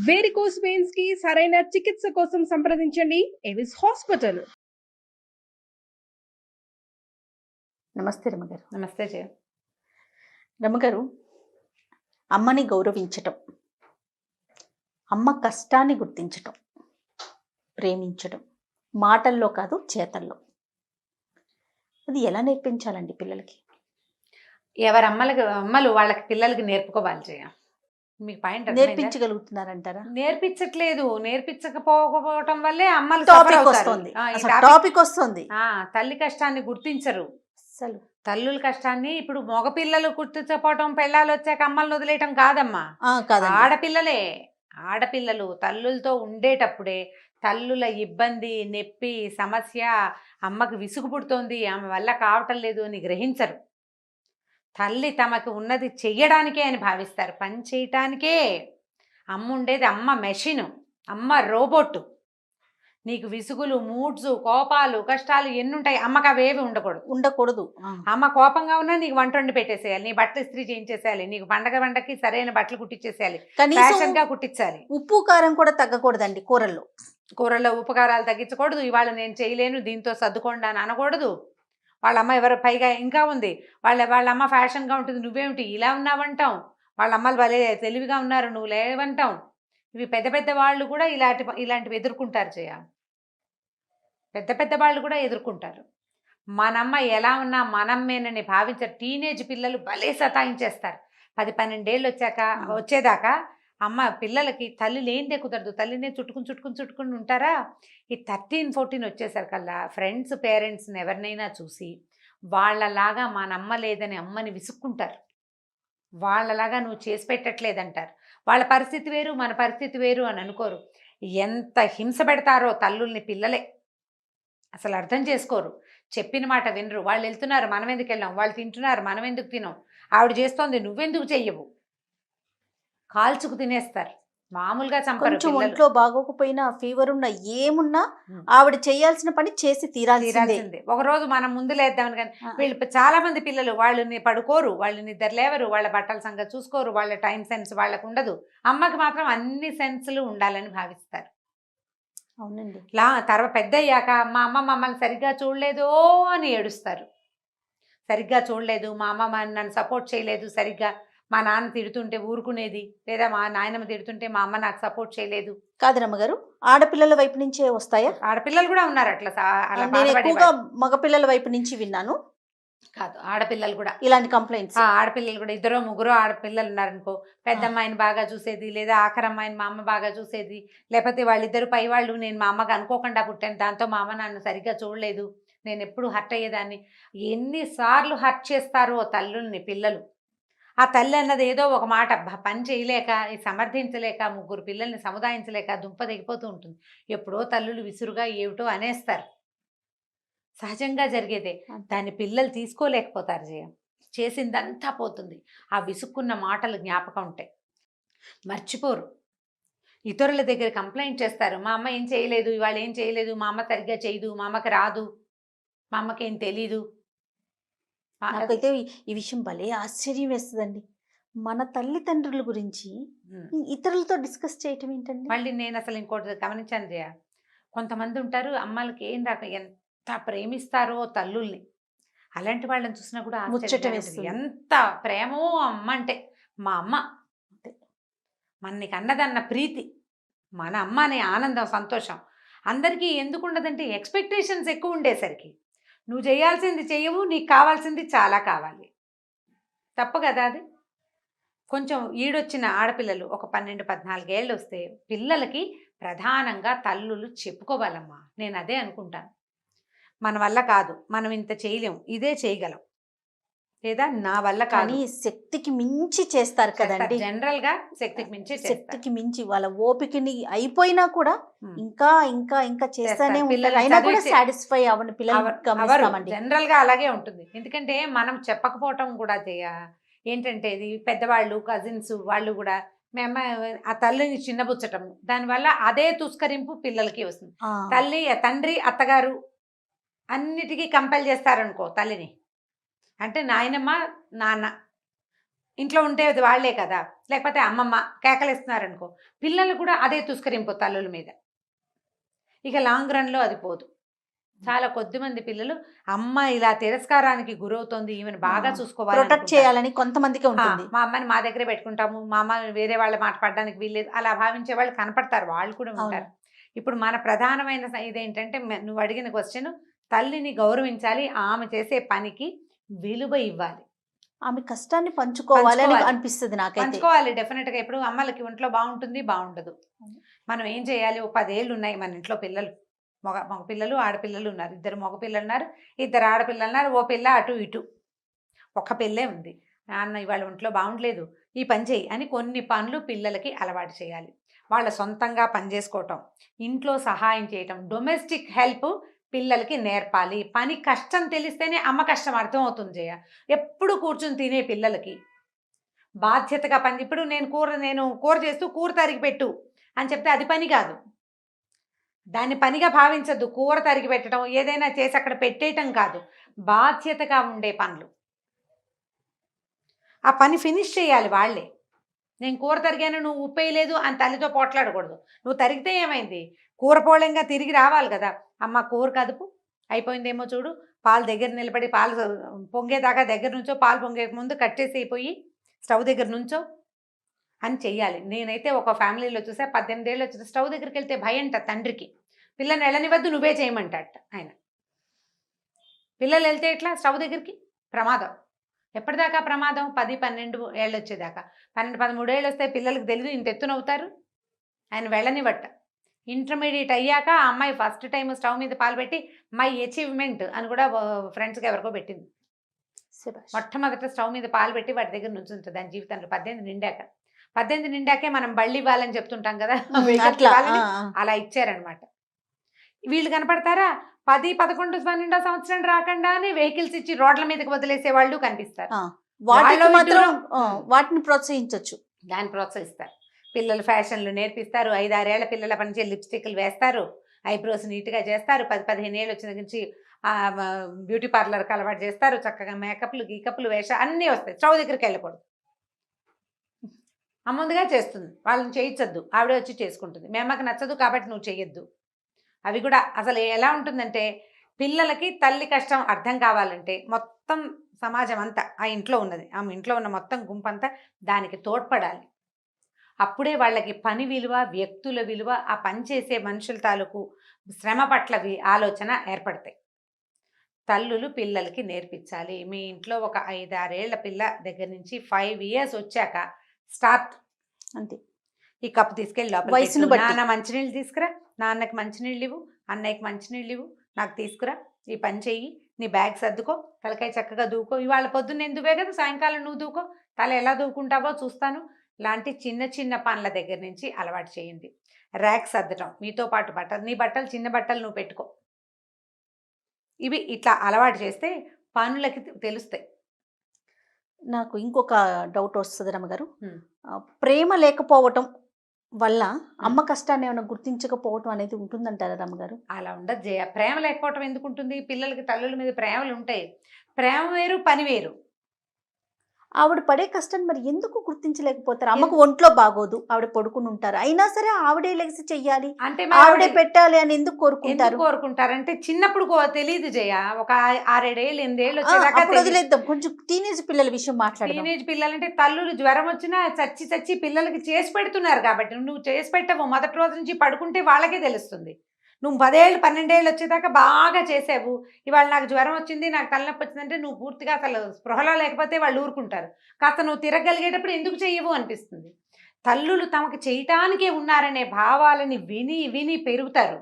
Varicose veins కి సరైన చికిత్స కోసం సంప్రదించండి ఎవిస్ హాస్పిటల్. నమస్తే రమగారు. నమస్తే జయ. రమగారు, అమ్మని గౌరవించటం, అమ్మ కష్టాన్ని గుర్తించటం, ప్రేమించడం మాటల్లో కాదు చేతల్లో, అది ఎలా నేర్పించాలండి పిల్లలకి? ఎవరి అమ్మలు వాళ్ళకి పిల్లలకి నేర్పుకోవాలి జయ. మీకు పాయింట్ నేర్పించగలుగుతున్నారంటారా? నేర్పించట్లేదు. నేర్పించకపోవడం వల్లే అమ్మలు టాపిక్ వస్తుంది. తల్లి కష్టాన్ని గుర్తించరు. అసలు తల్లుల కష్టాన్ని ఇప్పుడు మగపిల్లలు గుర్తించకపోవటం, పెళ్ళాలు వచ్చాక అమ్మలను వదిలేయటం కాదమ్మా. ఆడపిల్లలు తల్లులతో ఉండేటప్పుడే తల్లుల ఇబ్బంది, నొప్పి, సమస్య, అమ్మకు విసుగు పుడుతోంది, ఆమె వల్ల కావటం లేదు అని గ్రహించరు. తల్లి తమకు ఉన్నది చెయ్యడానికే అని భావిస్తారు, పని చేయటానికే. అమ్మ ఉండేది అమ్మ మెషిను, అమ్మ రోబోట్. నీకు విసుగులు, మూడ్స్, కోపాలు, కష్టాలు ఎన్నుంటాయి, అమ్మకు అవేవి ఉండకూడదు. అమ్మ కోపంగా ఉన్నా నీకు వంట వండి పెట్టేసేయాలి, నీ బట్టలు ఇస్త్రీ చేయించేసేయాలి, నీకు పండగకి సరైన బట్టలు కుట్టించేసేయాలి, ఫ్యాషన్గా కుట్టించాలి. ఉప్పు కారం కూడా తగ్గకూడదండి కూరల్లో ఉప్పు కారాలు తగ్గించకూడదు. ఇవాళ నేను చేయలేను దీంతో సర్దుకోండి అని అనకూడదు. వాళ్ళ అమ్మ ఎవరు పైగా ఇంకా ఉంది, వాళ్ళ అమ్మ ఫ్యాషన్గా ఉంటుంది, నువ్వేమిటి ఇలా ఉన్నావంటాం. వాళ్ళ అమ్మలు భలే తెలివిగా ఉన్నారు, నువ్వు లేవంటాం. ఇవి పెద్ద వాళ్ళు కూడా ఇలాంటివి ఎదుర్కొంటారు జయ. పెద్ద వాళ్ళు కూడా ఎదుర్కొంటారు. మనమ్మ ఎలా ఉన్నా మనమ్మేనని భావించారు. టీనేజ్ పిల్లలు భలే సతాయించేస్తారు. 10-12 ఏళ్ళు వచ్చేదాకా అమ్మ పిల్లలకి తల్లి లేనిదే కుదరదు. తల్లినే చుట్టుకుని ఉంటారా. ఈ 13-14 వచ్చేసరికల్లా ఫ్రెండ్స్, పేరెంట్స్ని ఎవరినైనా చూసి వాళ్ళలాగా మనమ్మ లేదని అమ్మని విసుక్కుంటారు. వాళ్ళలాగా నువ్వు చేసి పెట్టట్లేదంటారు. వాళ్ళ పరిస్థితి వేరు, మన పరిస్థితి వేరు అని అనుకోరు. ఎంత హింస పెడతారో తల్లుల్ని పిల్లలే. అసలు అర్థం చేసుకోరు, చెప్పిన మాట వినరు. వాళ్ళు వెళ్తున్నారు, మనం ఎందుకు వెళ్ళాం, వాళ్ళు తింటున్నారు, మనం ఎందుకు తినాం, ఆవిడ చేస్తోంది నువ్వెందుకు చెయ్యవు, కాల్చుకు తినేస్తారు. మామూలుగా చంపరు. ఒంట్లో బాగోకపోయినా, ఫీవర్ ఉన్నా, ఏమున్నా ఆవిడ చేయాల్సిన పని చేసి తీరాల్సిందే. ఒకరోజు మనం ముందు లేద్దామని. కానీ వీళ్ళు చాలా మంది పిల్లలు వాళ్ళని పడుకోరు, వాళ్ళు నిద్ర లేవరు, వాళ్ళ బట్టల సంగతి చూసుకోరు, వాళ్ళ టైం సెన్స్ వాళ్ళకు ఉండదు. అమ్మకి మాత్రం అన్ని సెన్స్లు ఉండాలని భావిస్తారు. అవునండి. తర్వాత పెద్ద అయ్యాక మా అమ్మ మమ్మల్ని సరిగ్గా చూడలేదో అని ఏడుస్తారు. సరిగ్గా చూడలేదు, మా అమ్మ నన్ను సపోర్ట్ చేయలేదు సరిగ్గా, మా నాన్న తిడుతుంటే ఊరుకునేది, లేదా మా నాయనమ్మ తిడుతుంటే మా అమ్మ నాకు సపోర్ట్ చేయలేదు. కాదు రమ్మగారు, ఆడపిల్లల వైపు నుంచే వస్తాయా? ఆడపిల్లలు కూడా ఉన్నారు అట్లా. ఎక్కువగా మగపిల్లల వైపు నుంచి విన్నాను. కాదు, ఆడపిల్లలు కూడా ఇలాంటి కంప్లైంట్స్. ఆడపిల్లలు కూడా 2-3 ఆడపిల్లలు ఉన్నారనుకో, పెద్ద అమ్మాయిని బాగా చూసేది, లేదా ఆఖరి అమ్మాయిని మా అమ్మ బాగా చూసేది, లేకపోతే వాళ్ళిద్దరు పై వాళ్ళు నేను మా అమ్మకి అనుకోకుండా పుట్టాను, దాంతో మా అమ్మ నన్ను సరిగ్గా చూడలేదు, నేను ఎప్పుడు హర్ట్ అయ్యేదాన్ని. ఎన్నిసార్లు హర్ట్ చేస్తారో తల్లుల్ని పిల్లలు. ఆ తల్లి అన్నది ఏదో ఒక మాట పని చేయలేక, సమర్థించలేక, 3 పిల్లల్ని సముదాయించలేక దుంప దిగిపోతూ ఉంటుంది. ఎప్పుడో తల్లులు విసురుగా ఏమిటో అనేస్తారు. సహజంగా జరిగేదే. దాన్ని పిల్లలు తీసుకోలేకపోతారు జయ. చేసిందంతా పోతుంది. ఆ విసుక్కున్న మాటలు జ్ఞాపకం ఉంటాయి, మర్చిపోరు. ఇతరుల దగ్గర కంప్లైంట్ చేస్తారు, మా అమ్మ ఏం చేయలేదు, ఇవాళ ఏం చేయలేదు, మా అమ్మ సరిగ్గా చేయదు, మా అమ్మకి రాదు, మా అమ్మకి ఏం తెలీదు. నాకైతే ఈ విషయం భలే ఆశ్చర్యం వేస్తుందండి. మన తల్లిదండ్రుల గురించి ఇతరులతో డిస్కస్ చేయటం ఏంటండి? మళ్ళీ నేను అసలు ఇంకోటి గమనించాను జయ, కొంతమంది ఉంటారు అమ్మలకి ఏం రాక ఎంత ప్రేమిస్తారో తల్లుల్ని. అలాంటి వాళ్ళని చూసినా కూడా ఎంత ప్రేమో అమ్మ అంటే. మా అమ్మ మనని కన్నదన్న ప్రీతి, మన అమ్మ అనే ఆనందం, సంతోషం అందరికీ ఎందుకు ఉండదంటే ఎక్స్పెక్టేషన్స్ ఎక్కువ ఉండేసరికి. నువ్వు చేయాల్సింది చెయ్యవు, నీకు కావాల్సింది చాలా కావాలి. తప్పు కదా అది. కొంచెం ఈడొచ్చిన ఆడపిల్లలు ఒక 12-14 ఏళ్ళు వస్తే పిల్లలకి ప్రధానంగా తల్లులు చెప్పుకోవాలమ్మా. నేను అదే అనుకుంటాను. మన వల్ల కాదు, మనం ఇంత చేయలేం, ఇదే చేయగలం, లేదా నా వల్ల కానీ శక్తికి మించి చేస్తారు కదండి. జనరల్ గా శక్తికి మించి వాళ్ళ ఓపికని అయిపోయినా కూడా ఇంకా ఇంకా ఇంకా చేస్తానే ఉంటారు. సాటిస్ఫై అవ్వని పిల్లలు జనరల్ గా అలాగే ఉంటుంది. ఎందుకంటే మనం చెప్పకపోవటం కూడా ఏంటంటే ఇది పెద్దవాళ్ళు, కజిన్స్ వాళ్ళు కూడా మేము ఆ తల్లిని చిన్నబుచ్చటం, దానివల్ల అదే తుస్కరింపు పిల్లలకి వస్తుంది. తండ్రి, అత్తగారు అన్నిటికీ కంపెల్ చేస్తారనుకో తల్లిని. అంటే నాయనమ్మ, నాన్న ఇంట్లో ఉంటే అది వాళ్ళే కదా, లేకపోతే అమ్మమ్మ కేకలేస్తున్నారనుకో, పిల్లలు కూడా అదే తుస్కరింపు తల్లుల మీద. ఇక లాంగ్ రన్‌లో అది పోదు. చాలా కొద్దిమంది పిల్లలు అమ్మ ఇలా తిరస్కారానికి గురవుతోంది, ఈమెను బాగా చూసుకోవాలి ప్రొటెక్ట్ అనుకుంటారు. చేయాలని కొంతమందికి ఉంటుంది. మా అమ్మని మా దగ్గరే పెట్టుకుంటాము, మా అమ్మ వేరే వాళ్ళ మాట పడడానికి వీల్లేదు అలా భావించే వాళ్ళు కనపడతారు, వాళ్ళు కూడా ఉంటారు. ఇప్పుడు మన ప్రధానమైన ఇదేంటంటే నువ్వు అడిగిన క్వశ్చన్, తల్లిని గౌరవించాలి, ఆమె చేసే పనికి విలువ ఇవ్వాలి, ఆమె కష్టాన్ని పంచుకోవాలి అని అనిపిస్తుంది నాకైతే. పంచుకోవాలి డెఫినెట్గా. ఇప్పుడు అమ్మలకి ఒంట్లో బాగుంటుంది, బాగుండదు, మనం ఏం చేయాలి? ఓ 10 ఏళ్ళు ఉన్నాయి మన ఇంట్లో పిల్లలు, మగ పిల్లలు ఆడపిల్లలు ఉన్నారు, 2 మగ పిల్లలు ఉన్నారు, 2 ఆడపిల్లలు ఉన్నారు, ఓ పిల్ల అటు ఇటు, ఒక పిల్లే ఉంది. నాన్న ఇవాళ ఒంట్లో బాగుండలేదు, ఈ పని చేయి అని కొన్ని పనులు పిల్లలకి అలవాటు చేయాలి. వాళ్ళ సొంతంగా పని చేసుకోవటం, ఇంట్లో సహాయం చేయటం, డొమెస్టిక్ హెల్ప్ పిల్లలకి నేర్పాలి. పని కష్టం తెలిస్తేనే అమ్మ కష్టం అర్థం అవుతుంది జయ. ఎప్పుడు కూర్చుని తినే పిల్లలకి బాధ్యతగా పని, ఇప్పుడు నేను కూర చేస్తూ కూర తరిగి పెట్టు అని చెప్తే అది పని కాదు, దాన్ని పనిగా భావించద్దు. కూర తరిగి పెట్టడం, ఏదైనా చేసి అక్కడ పెట్టేయటం కాదు, బాధ్యతగా ఉండే పనులు. ఆ పని ఫినిష్ చేయాలి వాళ్ళే. నేను కూర తరిగాను, నువ్వు ఉప్పేయలేదు అని తల్లితో పోట్లాడకూడదు. నువ్వు తరిగితే ఏమైంది, కూర పోళంగా తిరిగి రావాలి కదా, అమ్మ కూర కదుపు అయిపోయిందేమో చూడు, పాలు దగ్గర నిలబడి పాలు పొంగేదాకా దగ్గర నుంచో, పాలు పొంగే ముందు కట్ చేసి అయిపోయి స్టవ్ దగ్గర నుంచో అని చెయ్యాలి. నేనైతే ఒక ఫ్యామిలీలో చూసా, 18 ఏళ్ళు వచ్చిన స్టవ్ దగ్గరికి వెళ్తే భయంట తండ్రికి, పిల్లని వెళ్ళనివద్దు నువ్వే చేయమంటాట ఆయన. పిల్లలు వెళ్తే ఎట్లా స్టవ్ దగ్గరికి, ప్రమాదం. ఎప్పటిదాకా ప్రమాదం? 10-12 ఏళ్ళు వచ్చేదాకా. 12-13 ఏళ్ళు వస్తే పిల్లలకి తెలియదు, ఇంత ఎత్తునవుతారు, ఆయన వెళ్ళనివట్ట. ఇంటర్మీడియట్ అయ్యాక ఆ అమ్మాయి ఫస్ట్ టైం స్టవ్ మీద పాలు పెట్టి మై అచీవ్మెంట్ అని కూడా ఫ్రెండ్స్కి ఎవరికో పెట్టింది. మొట్టమొదట స్టవ్ మీద పాలు పెట్టి వాటి దగ్గర నుంచి ఉంటుంది దాని జీవితంలో. 18 నిండాకే మనం బళ్ళు ఇవ్వాలని చెప్తుంటాం కదా, అలా ఇచ్చారనమాట. వీళ్ళు కనపడతారా? 10, 11, 12 సంవత్సరం రాకుండానే వెహికల్స్ ఇచ్చి రోడ్ల మీదకి వదిలేసే వాళ్ళు కనిపిస్తారు. వాటిని ప్రోత్సహించవచ్చు, దాన్ని ప్రోత్సహిస్తారు. పిల్లలు ఫ్యాషన్లు నేర్పిస్తారు, 5-6 ఏళ్ల పిల్లల పనిచే లిప్స్టిక్లు వేస్తారు, ఐబ్రోస్ నీట్గా చేస్తారు, 10-15 ఏళ్ళు వచ్చిన నుంచి బ్యూటీ పార్లర్కి అలవాటు చేస్తారు, చక్కగా మేకప్లు గీకప్లు వేష అన్నీ వస్తాయి. స్టవ్ దగ్గరికి వెళ్ళకూడదు, ముందుగా చేస్తుంది, వాళ్ళని చేయించద్దు, ఆవిడే వచ్చి చేసుకుంటుంది. మీ అమ్మకి నచ్చదు కాబట్టి నువ్వు చెయ్యొద్దు. అవి కూడా అసలు ఎలా ఉంటుందంటే, పిల్లలకి తల్లి కష్టం అర్థం కావాలంటే మొత్తం సమాజం అంతా, ఆ ఇంట్లో ఉన్నది, ఆ ఇంట్లో ఉన్న మొత్తం గుంపంతా దానికి తోడ్పడాలి. అప్పుడే వాళ్ళకి పని విలువ, వ్యక్తుల విలువ, ఆ పని చేసే మనుషుల తాలూకు శ్రమ పట్ల ఆలోచన ఏర్పడతాయి. తల్లులు పిల్లలకి నేర్పించాలి. మీ ఇంట్లో ఒక 5-6 ఏళ్ల పిల్ల దగ్గర నుంచి 5 years వచ్చాక స్టార్ట్ అంతే. ఈ కప్పు తీసుకెళ్ళి లోపల వయసును బట్టి, నాన్న మంచినీళ్ళు తీసుకురా, నాన్నకి మంచినీళ్ళు ఇవ్వు, అన్నయ్యకి మంచినీళ్ళు ఇవ్వు, నాకు తీసుకురా, ఈ పని చెయ్యి, నీ బ్యాగ్ సర్దుకో, తలకాయ చక్కగా దూకో, ఇవాళ పొద్దున్న నేను దువ్వే కదా, సాయంకాలం నువ్వు దూకో, తల ఎలా దూకుంటావో చూస్తాను, లాంటి చిన్న చిన్న పనుల దగ్గర నుంచి అలవాటు చేయండి. ర్యాక్ సర్దటం, మీతో పాటు బట్టలు, నీ బట్టలు చిన్న బట్టలు నువ్వు పెట్టుకో, ఇవి ఇట్లా అలవాటు చేస్తే పనులకి తెలుస్తాయి. నాకు ఇంకొక డౌట్ వస్తుంది రమ్మగారు, ప్రేమ లేకపోవటం వల్ల అమ్మ కష్టాన్ని ఏమైనా గుర్తించకపోవటం అనేది ఉంటుందంటారా రమ్మగారు? అలా ఉండదు జయ. ప్రేమ లేకపోవటం ఎందుకు ఉంటుంది? పిల్లలకి తల్లుల మీద ప్రేమలు ఉంటాయి. ప్రేమ వేరు, పని వేరు. ఆవిడ పడే కష్టాన్ని మరి ఎందుకు గుర్తించలేకపోతారు? అమ్మకు ఒంట్లో బాగోదు, ఆవిడ పడుకుని ఉంటారు, అయినా సరే ఆవిడే లెగిసి చెయ్యాలి, అంటే ఆవిడే పెట్టాలి అని ఎందుకు కోరుకుంటారంటే చిన్నప్పుడు తెలియదు జయ. ఒక 6-7 ఏళ్ళు 8 ఏళ్ళు వచ్చేదాకా వదిలేద్దాం. కొంచెం టీనేజ్ పిల్లల విషయం మాట్లాడదాం. టీనేజ్ పిల్లలంటే తల్లులు జ్వరం వచ్చినా చచ్చి పిల్లలకి చేసి పెడుతున్నారు కాబట్టి, నువ్వు చేసి పెట్టవు, మొదటి రోజు నుంచి పడుకుంటే వాళ్ళకే తెలుస్తుంది. నువ్వు 10 ఏళ్ళు 12 ఏళ్ళు వచ్చేదాకా బాగా చేసావు, ఇవాళ నాకు జ్వరం వచ్చింది, నాకు తలనొప్పి వచ్చిందంటే నువ్వు పూర్తిగా అసలు స్పృహలో లేకపోతే వాళ్ళు ఊరుకుంటారు. కాస్త నువ్వు తిరగలిగేటప్పుడు ఎందుకు చెయ్యవు అనిపిస్తుంది. తల్లులు తమకు చేయటానికే ఉన్నారనే భావాలని విని పెరుగుతారు.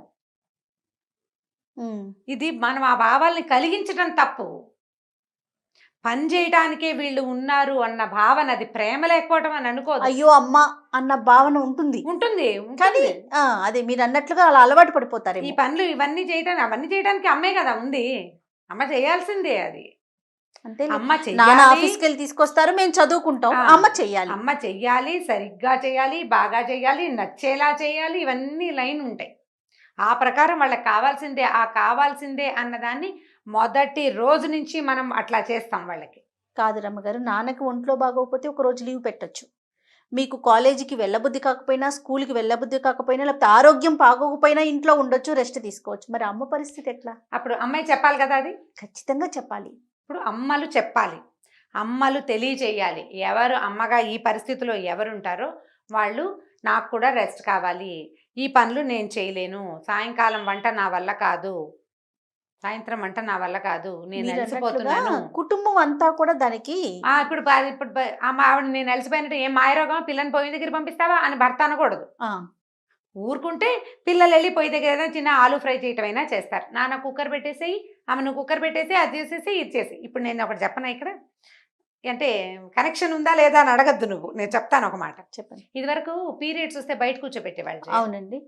ఇది మనం ఆ భావాల్ని కలిగించడం తప్పు. పని చేయటానికే వీళ్ళు ఉన్నారు అన్న భావన, అది ప్రేమ లేకపోవటం అని అనుకోదు. అయ్యో అమ్మ అన్న భావన ఉంటుంది కానీ అదే మీరు అన్నట్లుగా అలా అలవాటు పడిపోతారు. ఈ పనులు అవన్నీ చేయడానికి అమ్మే కదా ఉంది, అమ్మ చేయాల్సిందే. అది అంటే అమ్మ నాన్న ఆఫీస్కి వెళ్ళి తీసుకొస్తారు, మేము చదువుకుంటాం, అమ్మ చెయ్యాలి, సరిగ్గా చేయాలి, బాగా చేయాలి, నచ్చేలా చేయాలి, ఇవన్నీ లైన్ ఉంటాయి. ఆ ప్రకారం వాళ్ళకి కావాల్సిందే అన్నదాన్ని మొదటి రోజు నుంచి మనం అట్లా చేస్తాం వాళ్ళకి. కాదు రమ్మగారు, నాన్నకి ఒంట్లో బాగోకపోతే ఒక రోజు లీవ్ పెట్టొచ్చు. మీకు కాలేజీకి వెళ్ళబుద్ధి కాకపోయినా, స్కూల్కి వెళ్ళబుద్ధి కాకపోయినా, లేకపోతే ఆరోగ్యం బాగోకపోయినా ఇంట్లో ఉండొచ్చు, రెస్ట్ తీసుకోవచ్చు. మరి అమ్మ పరిస్థితి ఎట్లా? అప్పుడు అమ్మాయి చెప్పాలి కదా అది. ఖచ్చితంగా చెప్పాలి. ఇప్పుడు అమ్మలు చెప్పాలి, అమ్మలు తెలియచేయాలి. ఎవరు అమ్మగా ఈ పరిస్థితిలో ఎవరుంటారో వాళ్ళు నాకు కూడా రెస్ట్ కావాలి, ఈ పనులు నేను చేయలేను, సాయంకాలం వంట నా వల్ల కాదు, సాయంత్రం వంట నా వల్ల కాదు, నేను మీరు అన్నట్లుగా అలసిపోతున్నాను. కుటుంబం అంతా కూడా దానికి ఇప్పుడు ఆవిడ నేను అలసిపోయినట్టు ఏం మాయరోగం పిల్లని పొయ్యి దగ్గర పంపిస్తావా అని భర్త అనకూడదు. ఆ, ఊరుకుంటే పిల్లలు వెళ్ళి పొయ్యి దగ్గర ఏదైనా చిన్న ఆలు ఫ్రై చేయటం అయినా చేస్తారు. నాన్న కుక్కర్ పెట్టేసేయి, ఆమె నువ్వు కుక్కర్ పెట్టేసి అది చేసేసి ఇది చేసి. ఇప్పుడు నేను ఒకటి చెప్పనా ఇక్కడ, అంటే కనెక్షన్ ఉందా లేదా అని అడగద్దు నువ్వు, నేను చెప్తాను ఒక మాట. చెప్పండి. ఇదివరకు పీరియడ్స్ వస్తే బయట కూర్చోబెట్టేవాళ్ళు. అవునండి.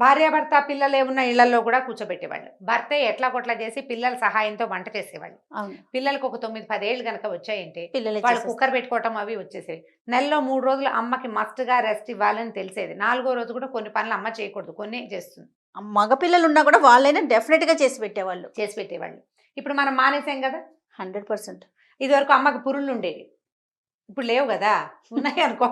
భార్యాభర్త పిల్లలు ఏమున్న ఇళ్లలో కూడా కూర్చోబెట్టేవాళ్ళు. భర్తే ఎట్లా కొట్లా చేసి పిల్లల సహాయంతో వంట చేసేవాళ్ళు. అవును, పిల్లలకు ఒక 9-10 ఏళ్ళు కనుక వచ్చాయంటే పిల్లలే వాళ్ళు చేసేస్తారు. కుక్కర్ పెట్టుకోవటం అవి వచ్చేసేవి. నెలలో 3 రోజులు అమ్మకి మస్ట్గా రెస్ట్ ఇవ్వాలని తెలిసేది. 4వ రోజు కూడా కొన్ని పనులు అమ్మ చేయకూడదు, కొన్ని చేస్తుంది, మగ పిల్లలు ఉన్నా కూడా వాళ్ళైనా డెఫినెట్ గా చేసి పెట్టేవాళ్ళు. ఇప్పుడు మనం మానేసాం కదా. 100%. ఇదివరకు అమ్మకి పురుళ్ళు ఉండేవి, ఇప్పుడు లేవు కదా. ఉన్నాయి అనుకో,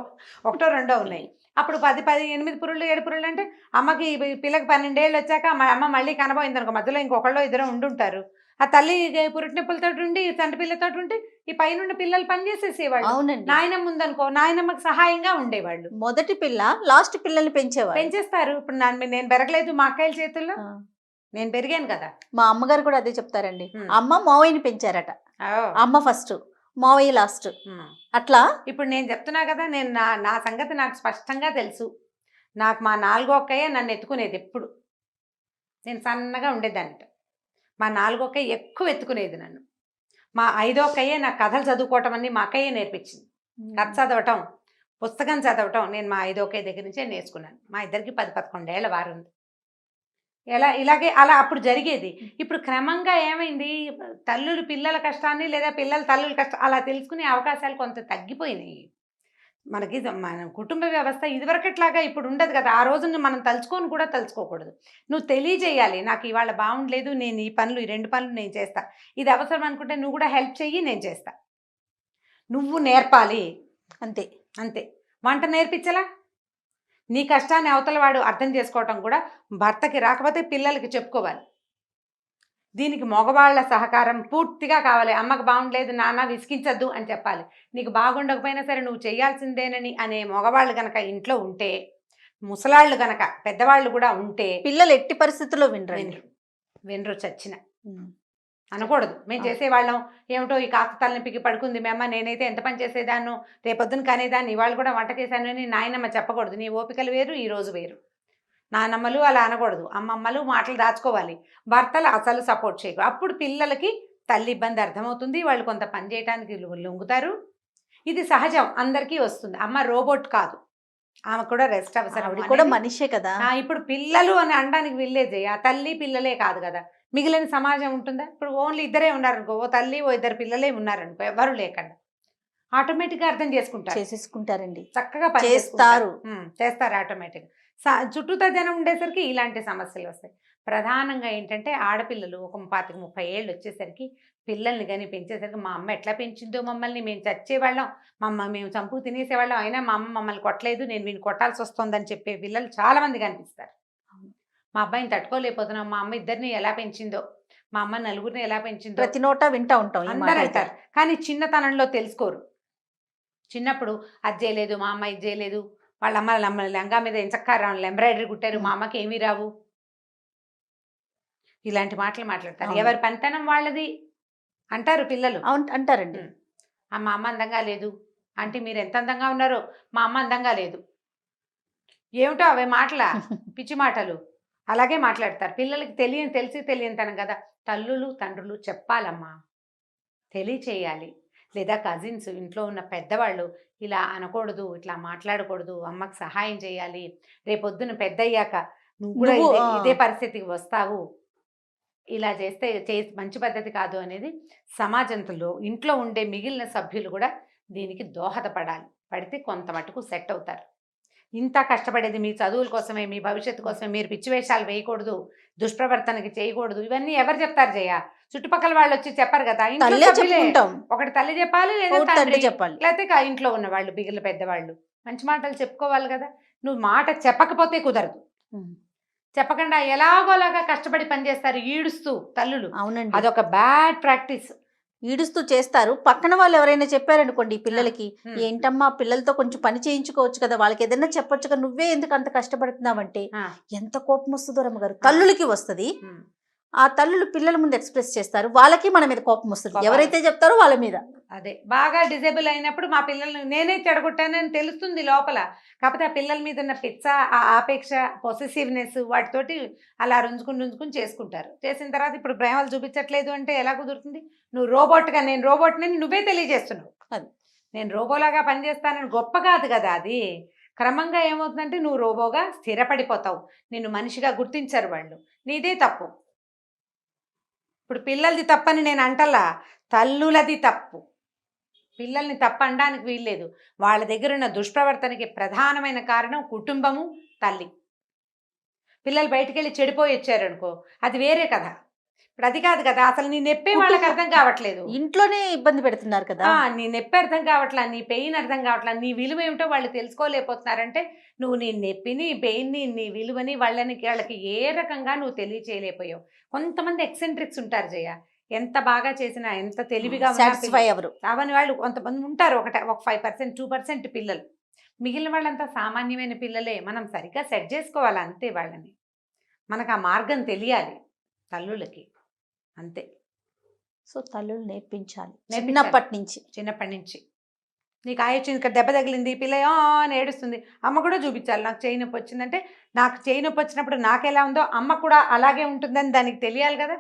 1-2 ఉన్నాయి. అప్పుడు 8 పురుళ్ళు 7 పురుళ్ళు అంటే అమ్మకి పిల్లకి 12 ఏళ్ళు వచ్చాక అమ్మ మళ్ళీ కనబోయింది అనుకో, మధ్యలో ఇంకొకళ్ళు ఇద్దరు ఉండుంటారు. ఆ తల్లి పురుటినొప్పులతో ఉండి తండ్రి పిల్లతో ఉంటే ఈ పైన పిల్లలు పని చేసేసేవాళ్ళు. అవునండి. నాయనమ్మ ఉందనుకో, నాయనమ్మకి సహాయంగా ఉండేవాళ్ళు. మొదటి పిల్ల లాస్ట్ పిల్లల్ని పెంచేస్తారు. ఇప్పుడు నేను పెరగలేదు మా అక్కయ్యల చేతుల్లో, ఆ, నేను పెరిగాను కదా. మా అమ్మగారు కూడా అదే చెప్తారండి. ఉమ్. అమ్మ మావయ్యని పెంచారట. అమ్మ ఫస్ట్, మావయ్య లాస్ట్. అట్లా ఇప్పుడు నేను చెప్తున్నా కదా, నేను నా సంగతి నాకు స్పష్టంగా తెలుసు. నాకు మా 4వ అక్కయ్య నన్ను ఎత్తుకునేది ఎప్పుడు. నేను సన్నగా ఉండేదాన్నిట, మా 4వ అక్కయ్య ఎక్కువ ఎత్తుకునేది నన్ను. మా 5వ అక్కయ్య నాకు కథలు చదువుకోవటం అన్ని మా అక్కయ్య నేర్పించింది. కథ చదవటం, పుస్తకం చదవటం నేను మా 5వ అక్కయ్య దగ్గర నుంచే నేర్చుకున్నాను. మా ఇద్దరికి 10-11 ఏళ్ల వారు ఉంది. ఇలాగే అలా అప్పుడు జరిగేది. ఇప్పుడు క్రమంగా ఏమైంది, తల్లులు పిల్లల కష్టాన్ని లేదా పిల్లల తల్లుల కష్టం అలా తెలుసుకునే అవకాశాలు కొంత తగ్గిపోయినాయి. మనకి మన కుటుంబ వ్యవస్థ ఇదివరకట్లాగా ఇప్పుడు ఉండదు కదా. ఆ రోజున మనం తలుచుకొని కూడా తలుచుకోకూడదు. నువ్వు తెలియజేయాలి, నాకు ఇవాళ బాగుండలేదు, నేను ఈ 2 పనులు నేను చేస్తా, ఇది అవసరం అనుకుంటే నువ్వు కూడా హెల్ప్ చెయ్యి, నేను చేస్తా. నువ్వు నేర్పాలి, అంతే. అంతే. వంట నేర్పించలా, నీ కష్టాన్ని అవతల వాడు అర్థం చేసుకోవటం కూడా భర్తకి రాకపోతే పిల్లలకి చెప్పుకోవాలి. దీనికి మగవాళ్ళ సహకారం పూర్తిగా కావాలి. అమ్మకు బాగుండలేదు నాన్న విసిగించద్దు అని చెప్పాలి. నీకు బాగుండకపోయినా సరే నువ్వు చేయాల్సిందేనని అనే మగవాళ్ళు గనక ఇంట్లో ఉంటే, ముసలాళ్ళు గనక పెద్దవాళ్ళు కూడా ఉంటే పిల్లలు ఎట్టి పరిస్థితుల్లో వినరు చచ్చిన అనకూడదు. మేము చేసేవాళ్ళం ఏమిటో ఈ కాస్త తలనొప్పికి పడుకుంది మీ అమ్మ, నేనైతే ఎంత పని చేసేదాన్ని, రేపొద్దున కనేదాన్ని, ఇవాళ కూడా వంట చేశాను అని నాయనమ్మ చెప్పకూడదు. నీ ఓపికలు వేరు, ఈ రోజు వేరు. నానమ్మలు అలా అనకూడదు, అమ్మమ్మలు మాటలు దాచుకోవాలి, భర్తలు అసలు సపోర్ట్ చేయకూడదు. అప్పుడు పిల్లలకి తల్లి ఇబ్బంది అర్థమవుతుంది, వాళ్ళు కొంత పని చేయడానికి లొంగుతారు. ఇది సహజం, అందరికీ వస్తుంది. అమ్మ రోబోట్ కాదు, ఆమె కూడా రెస్ట్ అవసరం, కూడా మనిషే కదా. ఇప్పుడు పిల్లలు అని అనడానికి వెళ్ళేది ఆ తల్లి పిల్లలే కాదు కదా. మిగిలిన సమాజం ఉంటుందా? ఇప్పుడు ఓన్లీ ఇద్దరే ఉన్నారనుకో, ఓ తల్లి ఓ 2 పిల్లలే ఉన్నారనుకో, ఎవరు లేకుండా ఆటోమేటిక్గా అర్థం చేసుకుంటారండి, చక్కగా చేస్తారు ఆటోమేటిక్గా. చుట్టూతో జనం ఉండేసరికి ఇలాంటి సమస్యలు వస్తాయి. ప్రధానంగా ఏంటంటే ఆడపిల్లలు ఒక 25-30 ఏళ్ళు వచ్చేసరికి పిల్లల్ని కానీ పెంచేసరికి మా అమ్మ ఎట్లా పెంచిందో మమ్మల్ని, మేము చచ్చేవాళ్ళం, మేము చంపు తినేసేవాళ్ళం, అయినా మా అమ్మ మమ్మల్ని కొట్టలేదు, నేను వీడిని కొట్టాల్సి వస్తుందని చెప్పే పిల్లలు చాలామంది కనిపిస్తారు. మా అబ్బాయిని తట్టుకోలేకపోతున్నాం, మా అమ్మ ఇద్దరిని ఎలా పెంచిందో, మా అమ్మ నలుగురిని ఎలా పెంచిందో ప్రతి నోట వింటూ ఉంటాం అందరూ అంటారు. కానీ చిన్నతనంలో తెలుసుకోరు. చిన్నప్పుడు అది చేయలేదు మా అమ్మ, ఇది చేయలేదు, వాళ్ళ అమ్మ లెంగా మీద ఎంచక్కా ఎంబ్రాయిడరీ కుట్టారు, మా అమ్మకి ఏమీ రావు, ఇలాంటి మాటలు మాట్లాడతారు. ఎవరి పనితనం వాళ్ళది అంటారు పిల్లలు, అంటారండి. మా అమ్మ అందంగా లేదు అంటే మీరు ఎంత అందంగా ఉన్నారో, మా అమ్మ అందంగా లేదు, ఏమిటో అవే మాటలా, పిచ్చి మాటలు అలాగే మాట్లాడతారు. పిల్లలకి తెలియనితనం కదా. తల్లులు తండ్రులు చెప్పాలమ్మా, తెలియచేయాలి. లేదా కజిన్స్, ఇంట్లో ఉన్న పెద్దవాళ్ళు ఇలా అనకూడదు, ఇట్లా మాట్లాడకూడదు, అమ్మకి సహాయం చేయాలి, రేపొద్దున పెద్దయ్యాక నువ్వు కూడా ఇదే పరిస్థితికి వస్తావు, ఇలా చేస్తే మంచి పద్ధతి కాదు అనేది సమాజంలో ఇంట్లో ఉండే మిగిలిన సభ్యులు కూడా దీనికి దోహదపడాలి. పడితే కొంత మటుకు సెట్ అవుతారు. ఇంత కష్టపడేది మీ చదువుల కోసమే, మీ భవిష్యత్తు కోసమే, మీరు పిచ్చి వేషాలు వేయకూడదు, దుష్ప్రవర్తనకి చేయకూడదు, ఇవన్నీ ఎవరు చెప్తారు జయ? చుట్టుపక్కల వాళ్ళు వచ్చి చెప్పారు కదా, ఇంట్లో తల్లే సభ్యులే. చెప్పుకుంటాం, ఒకటి తల్లి చెప్పాలి, లేదా ఒకటి తండ్రి తండ్రి, చెప్పాలి. లేకపోతే ఇంట్లో ఉన్న వాళ్ళు బిగిల పెద్దవాళ్ళు మంచి మాటలు చెప్పుకోవాలి కదా. నువ్వు మాట చెప్పకపోతే కుదరదు. చెప్పకుండా ఎలాగోలాగా కష్టపడి పనిచేస్తారు ఈడుస్తూ తల్లులు. అవునండి, అదొక బ్యాడ్ ప్రాక్టీస్. ఈడుస్తూ చేస్తారు. పక్కన వాళ్ళు ఎవరైనా చెప్పారనుకోండి ఈ పిల్లలకి, ఉమ్. ఏంటమ్మా పిల్లలతో కొంచెం పని చేయించుకోవచ్చు కదా, వాళ్ళకి ఏదైనా చెప్పొచ్చు కదా, నువ్వే ఎందుకు అంత కష్టపడుతున్నావంటే ఆ, ఎంత కోపం వస్తుందో రమ్మగారు. తల్లులకి వస్తుంది, ఉమ్. ఆ తల్లులు పిల్లల ముందు ఎక్స్ప్రెస్ చేస్తారు, వాళ్ళకి మన మీద కోపం వస్తుంది. కోపం. ఎవరైతే చెప్తారో వాళ్ళ మీద. అదే బాగా డిజేబుల్ అయినప్పుడు మా పిల్లల్ని నేనే చెడగొట్టానని తెలుస్తుంది లోపల. కాకపోతే ఆ పిల్లల మీద ఉన్న పిచ్చ, ఆ ఆపేక్ష, పొసెసివ్నెస్ వాటితోటి అలా రుంజుకుని చేసుకుంటారు. చేసిన తర్వాత ఇప్పుడు ప్రేమలు చూపించట్లేదు అంటే ఎలా కుదురుతుంది? నువ్వు రోబోట్గా, నేను రోబోట్ని నువ్వే తెలియజేస్తున్నావు. అది. నేను రోబోలాగా పనిచేస్తానని గొప్ప కాదు కదా అది. క్రమంగా ఏమవుతుందంటే నువ్వు రోబోగా స్థిరపడిపోతావు, నిన్ను మనిషిగా గుర్తించరు వాళ్ళు. నీదే తప్పు. ఇప్పుడు పిల్లలది తప్పని నేను అంటలా, తల్లులది తప్పు. పిల్లల్ని తప్పు అనడానికి వీల్లేదు. వాళ్ళ దగ్గర ఉన్న దుష్ప్రవర్తనకి ప్రధానమైన కారణం కుటుంబము, తల్లి. పిల్లలు బయటికి వెళ్ళి చెడిపోయి వచ్చారనుకో, అది వేరే కథ. ఇప్పుడు అది కాదు కదా, అసలు నీ నొప్పి వాళ్ళకి అర్థం కావట్లేదు. ఇంట్లోనే ఇబ్బంది పెడుతున్నారు కదా. నీ నొప్పి అర్థం కావట్లా, నీ పెయిన్ అర్థం కావట్లా, నీ విలువ ఏమిటో వాళ్ళు తెలుసుకోలేకపోతున్నారంటే నువ్వు నీ నొప్పిని, పెయిన్ని, నీ విలువని వాళ్ళకి ఏ రకంగా నువ్వు తెలియచేయలేకపోయావు. కొంతమంది ఎక్సెంట్రిక్స్ ఉంటారు జయ, ఎంత బాగా చేసినా, ఎంత తెలివిగా సాటిస్ఫై ఎవరు అవని వాళ్ళు కొంతమంది ఉంటారు. ఒక 5%, 2% పిల్లలు. మిగిలిన వాళ్ళంతా సామాన్యమైన పిల్లలే. మనం సరిగ్గా సెట్ చేసుకోవాలి అంతే వాళ్ళని. మనకు ఆ మార్గం తెలియాలి తల్లులకి, అంతే. సో తల్లులు నేర్పించాలి నేర్పించాలి. చిన్నప్పటి నుంచి. నీకు ఆయోచన ఇక్కడ దెబ్బ తగిలింది, పిల్ల అని ఏడుస్తుంది, అమ్మ కూడా చూపించాలి. నాకు చేయి నొప్పి వచ్చిందంటే, నాకు చేయి నొప్పి వచ్చినప్పుడు నాకు ఎలా ఉందో అమ్మ కూడా అలాగే ఉంటుందని దానికి తెలియాలి కదా.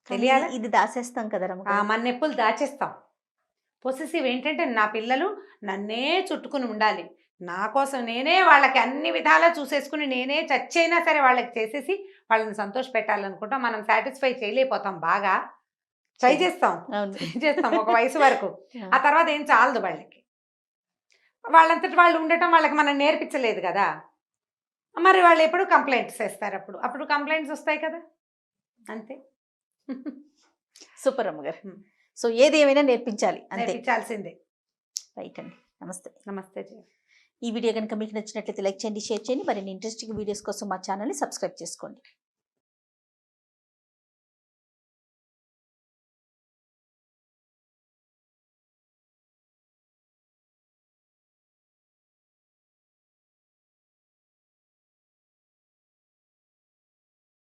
తెలియాలి. ఇది దాచేస్తాం కదా మన నొప్పులు దాచేస్తాం. పొసెసివ్ ఏంటంటే నా పిల్లలు నన్నే చుట్టుకుని ఉండాలి, నా కోసం నేనే వాళ్ళకి అన్ని విధాలా చూసేసుకుని, నేనే చచ్చైనా సరే వాళ్ళకి చేసేసి వాళ్ళని సంతోష పెట్టాలనుకుంటాం. మనం సాటిస్ఫై చేయలేకపోతాం. బాగా ట్రై చేస్తాం ఒక వయసు వరకు. ఆ తర్వాత ఏం చాలదు వాళ్ళకి. వాళ్ళంతటి వాళ్ళు ఉండటం వాళ్ళకి మనం నేర్పించలేదు కదా. మరి వాళ్ళు ఎప్పుడు కంప్లైంట్స్ వేస్తారు, అప్పుడు కంప్లైంట్స్ వస్తాయి కదా, అంతే. సూపర్ అమ్మగారు. సో ఏది ఏమైనా నేర్పించాలి, నేర్పించాల్సిందే. రైట్ అండి, నమస్తే. నమస్తే. ఈ వీడియో కనుక మీకు నచ్చినట్లయితే లైక్ చేయండి, షేర్ చేయండి. మరిన్ని ఇంట్రెస్టింగ్ వీడియోస్ కోసం మా ఛానల్ని సబ్స్క్రైబ్ చేసుకోండి.